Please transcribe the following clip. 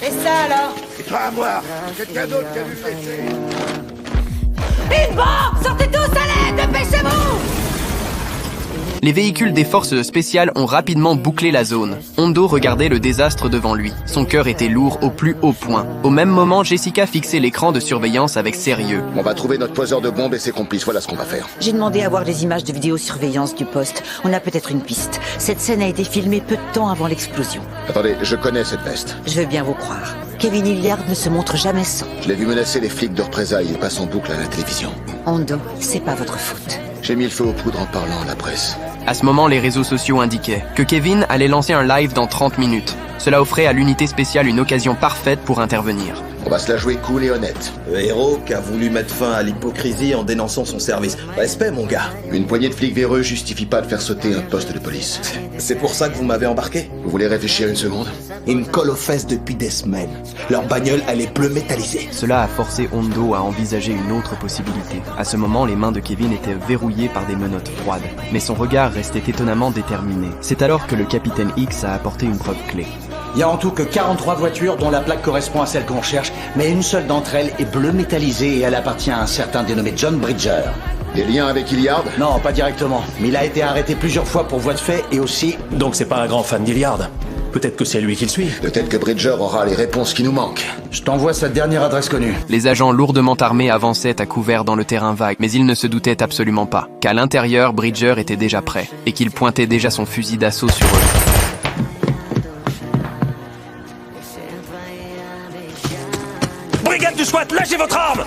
Et ça alors? C'est pas à moi. Quelqu'un d'autre qui a vu le laisser. Une bombe! Sortez tous à l'aide! Dépêchez-vous! Les véhicules des forces spéciales ont rapidement bouclé la zone. Hondo regardait le désastre devant lui. Son cœur était lourd au plus haut point. Au même moment, Jessica fixait l'écran de surveillance avec sérieux. On va trouver notre poseur de bombes et ses complices, voilà ce qu'on va faire. J'ai demandé à voir les images de vidéosurveillance du poste. On a peut-être une piste. Cette scène a été filmée peu de temps avant l'explosion. Attendez, je connais cette veste. Je veux bien vous croire. Kevin Hilliard ne se montre jamais sans. Je l'ai vu menacer les flics de représailles et passe en boucle à la télévision. Hondo, c'est pas votre faute. J'ai mis le feu aux poudres en parlant à la presse. À ce moment, les réseaux sociaux indiquaient que Kevin allait lancer un live dans 30 minutes. Cela offrait à l'unité spéciale une occasion parfaite pour intervenir. On va se la jouer cool et honnête. Le héros qui a voulu mettre fin à l'hypocrisie en dénonçant son service. Respect, mon gars. Une poignée de flics véreux justifie pas de faire sauter un poste de police. C'est pour ça que vous m'avez embarqué? Vous voulez réfléchir une seconde? Ils me collent aux fesses depuis des semaines. Leur bagnole, elle est bleu métallisée. Cela a forcé Hondo à envisager une autre possibilité. À ce moment, les mains de Kevin étaient verrouillées par des menottes froides. Mais son regard restait étonnamment déterminé. C'est alors que le capitaine X a apporté une preuve clé. Il y a en tout que 43 voitures dont la plaque correspond à celle qu'on cherche, mais une seule d'entre elles est bleu métallisée et elle appartient à un certain dénommé John Bridger. Des liens avec Hilliard? Non, pas directement, mais il a été arrêté plusieurs fois pour voie de fait et aussi... Donc c'est pas un grand fan d'Hilliard. Peut-être que c'est lui qui le suit. Peut-être que Bridger aura les réponses qui nous manquent. Je t'envoie sa dernière adresse connue. Les agents lourdement armés avançaient à couvert dans le terrain vague, mais ils ne se doutaient absolument pas qu'à l'intérieur, Bridger était déjà prêt et qu'il pointait déjà son fusil d'assaut sur eux. Brigade du SWAT, lâchez votre arme!